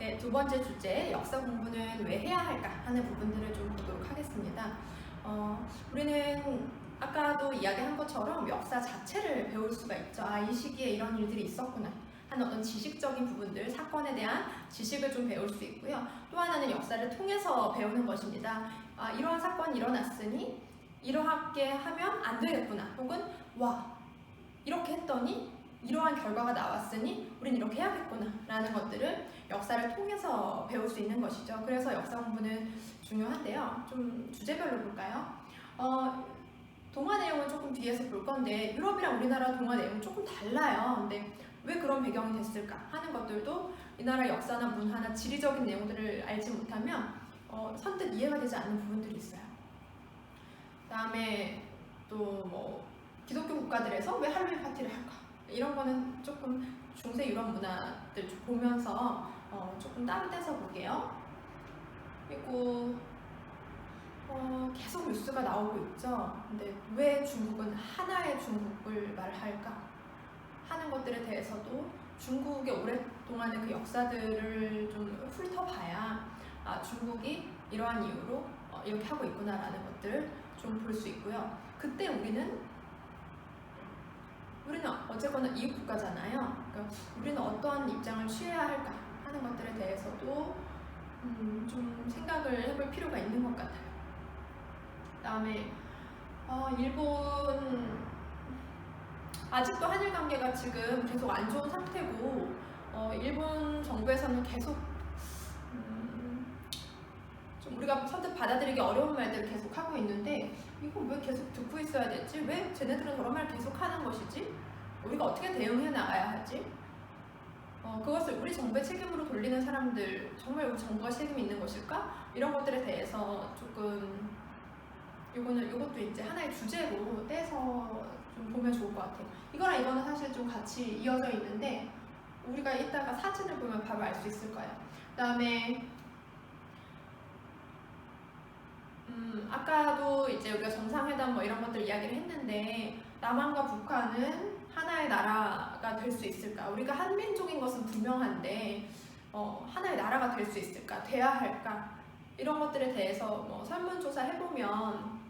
네, 두 번째 주제, 역사 공부는 왜 해야 할까 하는 부분들을 좀 보도록 하겠습니다. 우리는 아까도 이야기한 것처럼 역사 자체를 배울 수가 있죠. 이 시기에 이런 일들이 있었구나 하는 어떤 지식적인 부분들, 사건에 대한 지식을 좀 배울 수 있고요. 또 하나는 역사를 통해서 배우는 것입니다. 이러한 사건이 일어났으니 이러하게 하면 안 되겠구나, 혹은 이렇게 했더니 이러한 결과가 나왔으니 우린 이렇게 해야겠구나 라는 것들을 역사를 통해서 배울 수 있는 것이죠. 그래서 역사 공부는 중요한데요. 좀 주제별로 볼까요? 동화 내용은 조금 뒤에서 볼 건데 유럽이랑 우리나라 동화 내용은 조금 달라요. 근데 왜 그런 배경이 됐을까 하는 것들도 이 나라 역사나 문화나 지리적인 내용들을 알지 못하면 선뜻 이해가 되지 않는 부분들이 있어요. 그다음에 또 기독교 국가들에서 왜 할로윈 파티를 할까? 이런 거는 조금 중세 유럽 문화들 보면서 조금 따로 떼서 볼게요. 그리고 계속 뉴스가 나오고 있죠. 근데 왜 중국은 하나의 중국을 말할까 하는 것들에 대해서도 중국의 오랫동안의 그 역사들을 좀 훑어봐야 중국이 이러한 이유로 이렇게 하고 있구나라는 것들을 좀 볼 수 있고요. 그때 우리는 어쨌거나 이웃 국가잖아요. 그러니까 우리는 어떠한 입장을 취해야 할까 하는 것들에 대해서도 좀 생각을 해볼 필요가 있는 것 같아요. 그다음에 일본 아직도 한일 관계가 지금 계속 안 좋은 상태고 일본 정부에서는 계속 좀 우리가 선뜻 받아들이기 어려운 말들을 계속 하고 있는데 이거 왜 계속 듣고 있어야 되지? 왜 쟤네들은 저런 말 계속 하는 것이지? 우리가 어떻게 대응해 나가야 하지? 그것을 우리 정부의 책임으로 돌리는 사람들, 정말 우리 정부가 책임이 있는 것일까? 이런 것들에 대해서 조금 이것도 이제 하나의 주제로 떼서 좀 보면 좋을 것 같아요. 이거랑 이거는 사실 좀 같이 이어져 있는데 우리가 이따가 사진을 보면 바로 알 수 있을 거예요. 그다음에 아까도 이제 우리가 정상회담 이런 것들 이야기를 했는데 남한과 북한은 하나의 나라가 될 수 있을까? 우리가 한민족인 것은 분명한데 하나의 나라가 될 수 있을까? 돼야 할까? 이런 것들에 대해서 설문조사 해보면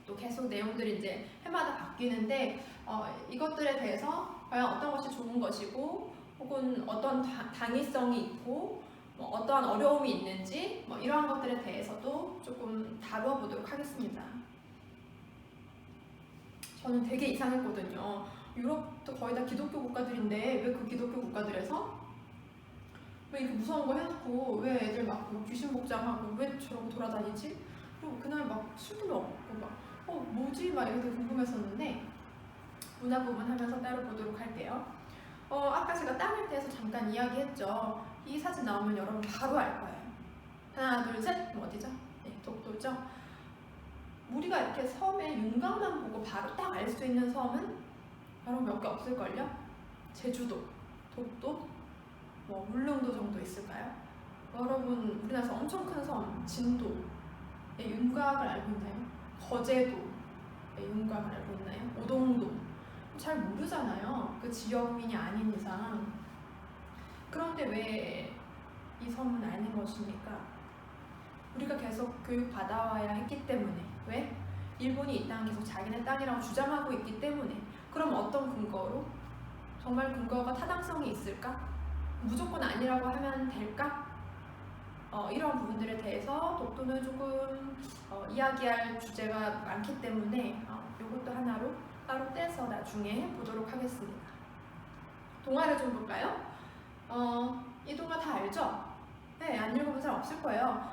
또 계속 내용들이 이제 해마다 바뀌는데 이것들에 대해서 과연 어떤 것이 좋은 것이고 혹은 어떤 당위성이 있고 어떠한 어려움이 있는지 이러한 것들에 대해서도 조금 다뤄보도록 하겠습니다. 저는 되게 이상했거든요. 유럽도 거의 다 기독교 국가들인데 왜 그 기독교 국가들에서 왜 이렇게 무서운 거 해놓고 왜 애들 막 귀신 복장하고 왜 저러고 돌아다니지? 그리고 그날 막 술도 먹고 뭐지? 막 이렇게 궁금했었는데 문화 부분 하면서 따로 보도록 할게요. 아까 제가 땅을 떼서 잠깐 이야기했죠. 이 사진 나오면 여러분 바로 알 거예요. 하나, 둘, 셋. 어디죠? 네, 독도죠. 우리가 이렇게 섬의 윤곽만 보고 바로 딱 알 수 있는 섬은 여러분 몇 개 없을걸요? 제주도, 독도, 울릉도 정도 있을까요? 여러분 우리나라에서 엄청 큰 섬, 진도의 윤곽을 알고 있나요? 거제도의 윤곽을 알고 있나요? 오동도 잘 모르잖아요. 그 지역민이 아닌 이상. 그런데 왜 이 섬은 아는 것입니까? 우리가 계속 교육받아와야 했기 때문에. 왜? 일본이 이 땅 계속 자기네 땅이라고 주장하고 있기 때문에. 그럼 어떤 근거로? 정말 근거가 타당성이 있을까? 무조건 아니라고 하면 될까? 이런 부분들에 대해서 독도는 조금 이야기할 주제가 많기 때문에 이것도 하나로 따로 떼서 나중에 보도록 하겠습니다. 동화를 좀 볼까요? 이 동화 다 알죠? 네, 안 읽어본 사람 없을 거예요.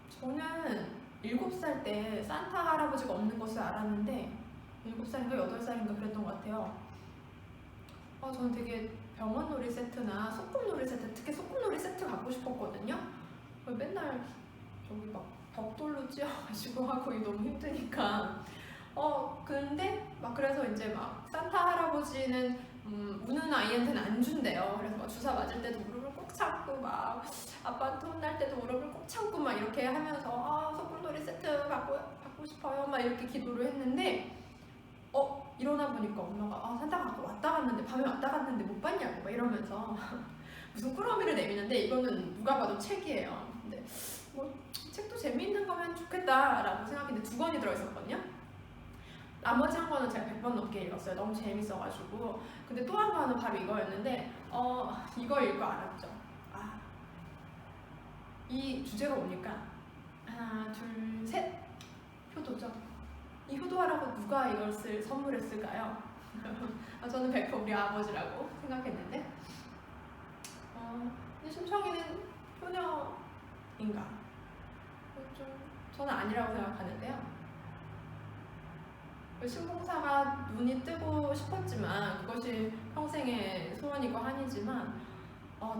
저는 7살 때 산타 할아버지가 없는 것을 알았는데 7살인가 8살인가 그랬던 것 같아요. 저는 되게 병원놀이 세트나 소꿉놀이 세트, 특히 소꿉놀이 세트 갖고 싶었거든요. 맨날 저기 막 벽돌로 찧어가지고 하고 너무 힘드니까. 근데 그래서 이제 산타 할아버지는 우는 아이한테는 안 준대요. 그래서 주사 맞을 때도 무릎을 꼭 참고 아빠한테 혼날 때도 무릎을 꼭 참고 이렇게 하면서 소꿉놀이 세트 받고 싶어요 이렇게 기도를 했는데 일어나 보니까 엄마가 산타 갖고 왔다 갔는데 밤에 왔다 갔는데 못 봤냐고 이러면서 무슨 꾸러미를 내미는데 이거는 누가 봐도 책이에요. 근데 뭐 책도 재미있는 거면 좋겠다라고 생각했는데 2권이 들어있었거든요. 나머지 한 권은 제가 100번 넘게 읽었어요. 너무 재밌어가지고. 근데 또 한 권은 바로 이거였는데 이거 읽고 알았죠. 이 주제가 오니까 하나, 둘, 셋! 효도죠. 이 효도하라고 누가 이걸 선물했을까요? 저는 100% 우리 아버지라고 생각했는데 심청이는 효녀인가? 저는 아니라고 생각하는데요. 신봉사가 눈이 뜨고 싶었지만 그것이 평생의 소원이고 한이지만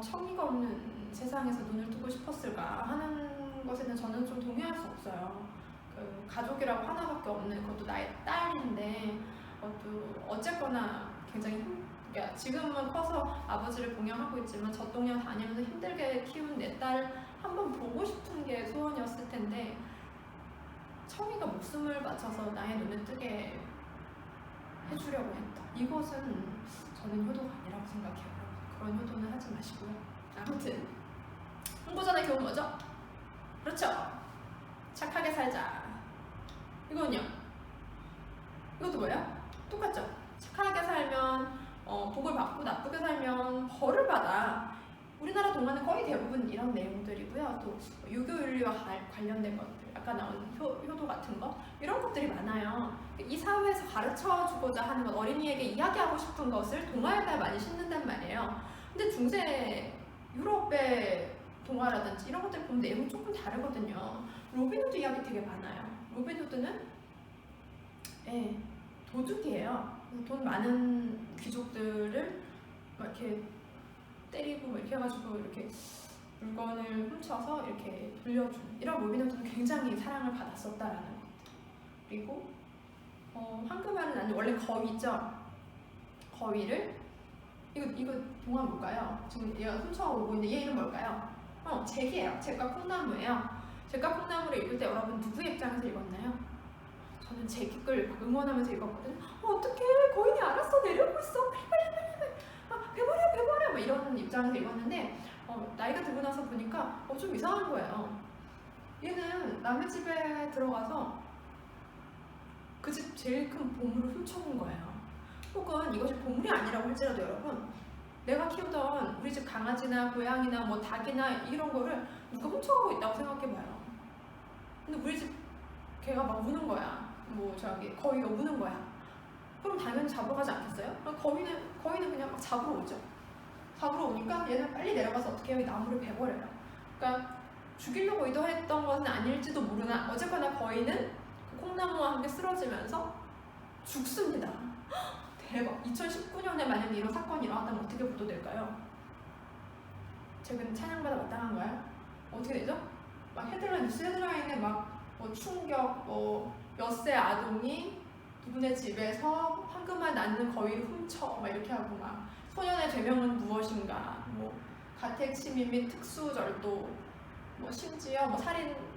청이가 없는 세상에서 눈을 뜨고 싶었을까 하는 것에는 저는 좀 동의할 수 없어요. 그 가족이라고 하나밖에 없는 그것도 나의 딸인데 어쨌거나 굉장히 그러니까 지금은 커서 아버지를 봉양하고 있지만 젖동양 다니면서 힘들게 키운 내 딸 한번 보고 싶은 게 소원이었을 텐데 청이가 목숨을 바쳐서 나의 눈을 뜨게 해주려고 했다. 이것은 저는 효도가 아니라고 생각해요. 그런 효도는 하지 마시고요. 아무튼 홍보전의 교훈 뭐죠? 그렇죠. 착하게 살자. 이건요. 이것도 뭐예요? 똑같죠. 착하게 살면 복을 받고 나쁘게 살면 벌을 받아. 우리나라 동화는 거의 대부분 이런 내용들이고요. 또 유교윤리와 관련된 것들, 아까 나온 효도 같은 거 이런 것들이 많아요. 이 사회에서 가르쳐주고자 하는 것, 어린이에게 이야기하고 싶은 것을 동화에다 많이 심는단 말이에요. 근데 중세 유럽의 동화라든지 이런 것들 보면 내용이 조금 다르거든요. 로빈후드 이야기 되게 많아요. 로빈후드는 도둑이에요. 돈 많은 귀족들을 막 이렇게 때리고 이렇게 해가지고 이렇게 물건을 훔쳐서 이렇게 돌려주는 이런 로빈후드는 굉장히 사랑을 받았었다라는 것. 그리고 황금알은 아니 원래 거위죠. 거위를 이거 동화 뭘까요? 지금 얘가 훔쳐오고 있는데 얘 이름 뭘까요? 잭이에요. 잭과 콩나무예요. 잭과 콩나무를 읽을 때 여러분 누구의 입장에서 읽었나요? 저는 잭을 응원하면서 읽었거든요. 어떡해 거인이 알았어 내려오고 있어 빨리 배버려 뭐 이런 입장에서 읽었는데 나이가 들고 나서 보니까 좀 이상한 거예요. 얘는 남의 집에 들어가서 그 집 제일 큰 보물을 훔쳐온 거예요. 혹은 이것이 보물이 아니라고 할지라도 여러분 내가 키우던 우리 집 강아지나 고양이나 뭐 닭이나 이런 거를 누가 훔쳐가고 있다고 생각해봐요. 근데 우리 집 걔가 막 우는 거야. 거위가 우는 거야. 그럼 당연히 잡으러 가지 않겠어요? 그럼 거위는 그냥 막 잡으러 오죠. 잡으러 오니까 얘는 빨리 내려가서 어떻게 해요? 이 나무를 베버려요. 그러니까 죽이려고 의도했던 것은 아닐지도 모르나 어쨌거나 거위는 그 콩나무와 함께 쓰러지면서 죽습니다. 대박. 2019년에 만약에 이런 사건이 일어났다면 어떻게 보도될까요? 최근 찬양받아 마땅한가요? 어떻게 되죠? 막 뉴스 헤드라인에 뭐 충격, 엿새 아동이 누구네 집에서 황금알 낳는 거위를 훔쳐 막 이렇게 하고 막 소년의 죄명은 무엇인가, 가택 침입 및 특수절도, 심지어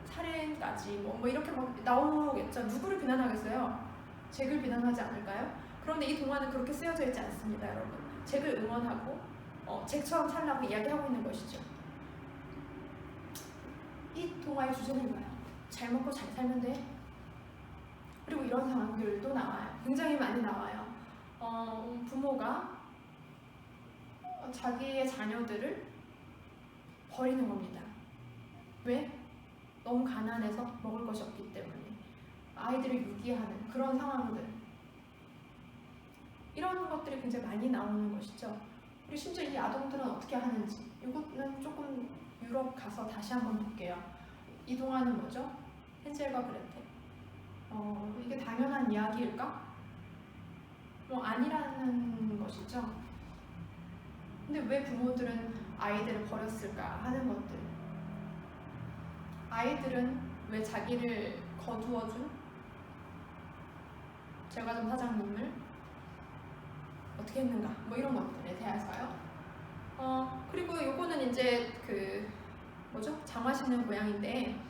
살인까지 뭐 이렇게 막 나오겠죠. 누구를 비난하겠어요? 잭을 비난하지 않을까요? 그런데 이 동화는 그렇게 쓰여져 있지 않습니다, 여러분. 잭을 응원하고 잭처럼 살라고 이야기하고 있는 것이죠. 이 동화의 주제는 뭐예요? 잘 먹고 잘 살면 돼. 그리고 이런 상황들도 나와요. 굉장히 많이 나와요. 부모가 자기의 자녀들을 버리는 겁니다. 왜? 너무 가난해서 먹을 것이 없기 때문에. 아이들을 유기하는 그런 상황들. 이런 것들이 굉장히 많이 나오는 것이죠. 그리고 심지어 이 아동들은 어떻게 하는지. 이거는 조금 유럽 가서 다시 한번 볼게요. 이 동화는 뭐죠? 헨젤과 그레텔. 이게 당연한 이야기일까? 아니라는 것이죠. 근데 왜 부모들은 아이들을 버렸을까 하는 것들. 아이들은 왜 자기를 거두어준 제과점 사장님을 어떻게 했는가? 이런 것들에 대해서요. 그리고 요거는 이제 장화 신는 고양인데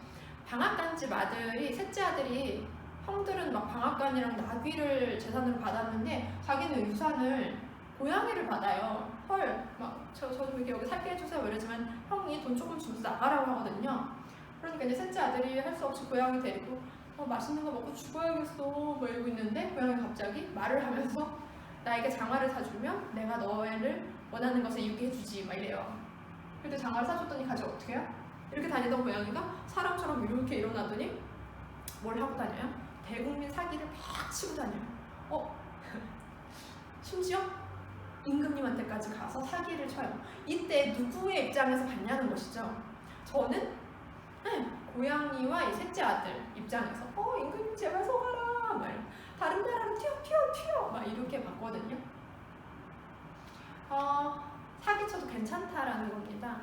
방앗간집 아들이 셋째 아들이 형들은 막 방앗간이랑 나귀를 재산으로 받았는데 자기는 유산을 고양이를 받아요. 헐, 막 저도 이렇게 여기 살게 해주세요 이러지만 형이 돈 조금 주면서 나가라고 하거든요. 그러니까 이제 셋째 아들이 할 수 없이 고양이 데리고 맛있는 거 먹고 죽어야겠어 뭐 이러고 있는데 고양이 갑자기 말을 하면서 나에게 장화를 사주면 내가 너를 원하는 것을 이루게 해주지 막 이래요. 근데 장화를 사줬더니 가지 어떻게 해요? 이렇게 다니던 고양이가 사람처럼 이렇게 일어나더니 뭘 하고 다녀요? 대국민 사기를 막 치고 다녀요. 심지어 임금님한테까지 가서 사기를 쳐요. 이때 누구의 입장에서 봤냐는 것이죠. 저는 고양이와 이 셋째 아들 입장에서 임금님 제발 속아라 막 다른 나라로 튀어 막 이렇게 봤거든요. 사기쳐도 괜찮다라는 겁니다.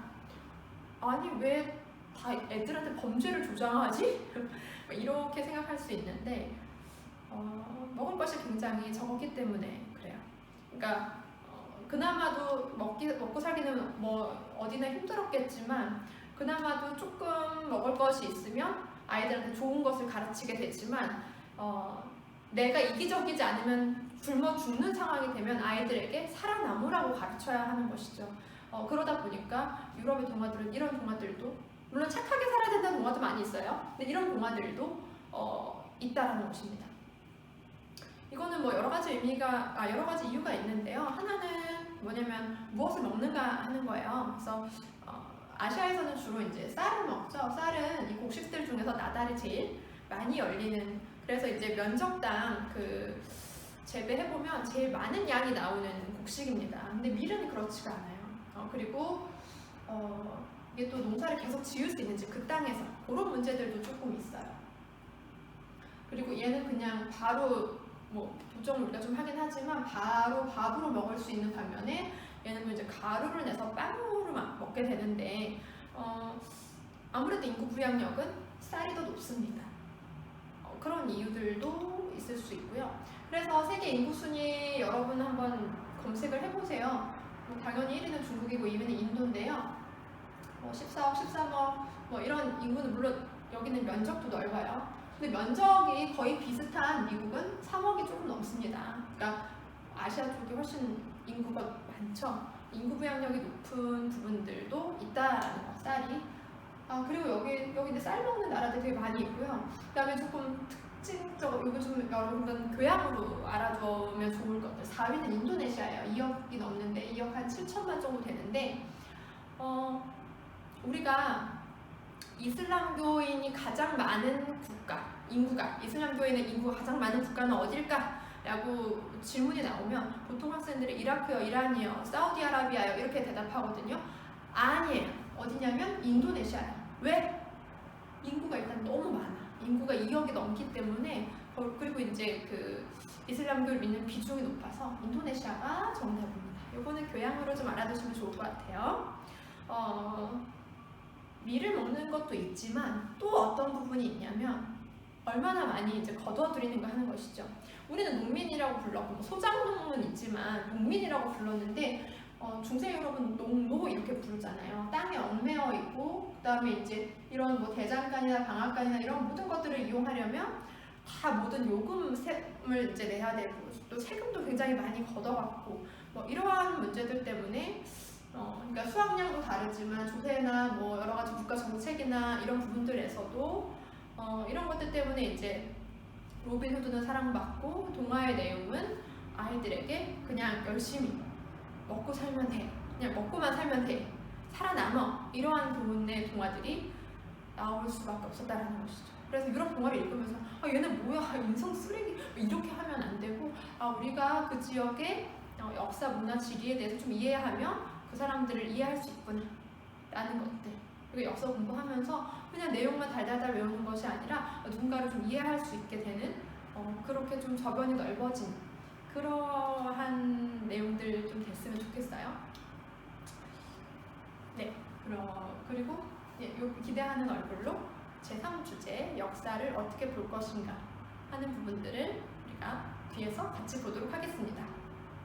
아니 왜 다 애들한테 범죄를 조장하지? 이렇게 생각할 수 있는데 먹을 것이 굉장히 적었기 때문에 그래요. 그러니까 그나마도 먹고 살기는 뭐 어디나 힘들었겠지만 그나마도 조금 먹을 것이 있으면 아이들한테 좋은 것을 가르치게 되지만 내가 이기적이지 않으면 굶어 죽는 상황이 되면 아이들에게 살아남으라고 가르쳐야 하는 것이죠. 그러다 보니까 유럽의 동화들은 이런 동화들도 물론 착하게 살아야 된다는 동화도 많이 있어요. 근데 이런 동화들도 있다라는 것입니다. 이거는 뭐 여러 가지 이유가 있는데요. 하나는 뭐냐면 무엇을 먹는가 하는 거예요. 그래서 아시아에서는 주로 이제 쌀을 먹죠. 쌀은 이 곡식들 중에서 나달이 제일 많이 열리는, 그래서 이제 면적당 그 재배해보면 제일 많은 양이 나오는 곡식입니다. 근데 밀은 그렇지가 않아요. 그리고 이게 또 농사를 계속 지을 수 있는지 그 땅에서 그런 문제들도 조금 있어요. 그리고 얘는 그냥 바로 뭐 보정을 우리가 좀 하긴 하지만 바로 밥으로 먹을 수 있는 반면에 얘는 또 이제 가루를 내서 빵으로 먹게 되는데 아무래도 인구 부양력은 쌀이 더 높습니다. 그런 이유들도 있을 수 있고요. 그래서 세계 인구 순위 여러분 한번 검색을 해보세요. 당연히 1위는 중국이고 2위는 인도인데요. 14억, 13억 뭐 이런 인구는 물론 여기는 면적도 넓어요. 근데 면적이 거의 비슷한 미국은 3억이 조금 넘습니다. 그러니까 아시아 쪽이 훨씬 인구가 많죠. 인구 부양력이 높은 부분들도 있다라는 거, 쌀이. 그리고 여기 이제 쌀 먹는 나라들이 되게 많이 있고요. 그다음에 조금 특징적으로 이거 좀 여러분들 교양으로 알아두면 좋을 것들. 4위는 인도네시아예요. 2억이 넘는데 2억 한 7천만 정도 되는데 우리가 이슬람교인이 가장 많은 국가, 이슬람교인의 인구가 가장 많은 국가는 어딜까? 라고 질문이 나오면 보통 학생들이 이라크요, 이란이요, 사우디아라비아요 이렇게 대답하거든요. 아니에요. 어디냐면 인도네시아예요. 왜? 인구가 일단 너무 많아. 인구가 2억이 넘기 때문에 그리고 이제 그 이슬람교를 믿는 비중이 높아서 인도네시아가 정답입니다. 요거는 교양으로 좀 알아두시면 좋을 것 같아요. 밀을 먹는 것도 있지만 또 어떤 부분이 있냐면 얼마나 많이 이제 거둬들이는가 하는 것이죠. 우리는 농민이라고 불렀고 소작농은 있지만 농민이라고 불렀는데 중세 유럽은 농노 이렇게 부르잖아요. 땅에 얽매여 있고 그다음에 이제 이런 뭐 대장간이나 방앗간이나 이런 모든 것들을 이용하려면 다 모든 요금을 이제 내야 되고 또 세금도 굉장히 많이 걷어갖고 뭐 이러한 문제들 때문에 그러니까 수확량도 다르지만 조세나 뭐 여러 가지 국가 정책이나 이런 부분들에서도 이런 것들 때문에 이제 로빈 후드는 사랑받고 동화의 내용은 아이들에게 그냥 열심히 먹고 살면 돼, 그냥 먹고만 살면 돼, 살아남어, 이러한 부분의 동화들이 나올 수밖에 없었다는 것이죠. 그래서 유럽 동화를 읽으면서 얘는 뭐야, 인성 쓰레기, 이렇게 하면 안 되고 우리가 그 지역의 역사, 문화, 지리에 대해서 좀 이해하면 그 사람들을 이해할 수 있구나 라는 것들, 그리고 역사 공부하면서 그냥 내용만 달달달 외우는 것이 아니라 누군가를 좀 이해할 수 있게 되는 그렇게 좀 저변이 넓어진 그러한 내용들 좀 됐으면 좋겠어요. 네, 그리고 기대하는 얼굴로 제3주제 역사를 어떻게 볼 것인가 하는 부분들을 우리가 뒤에서 같이 보도록 하겠습니다.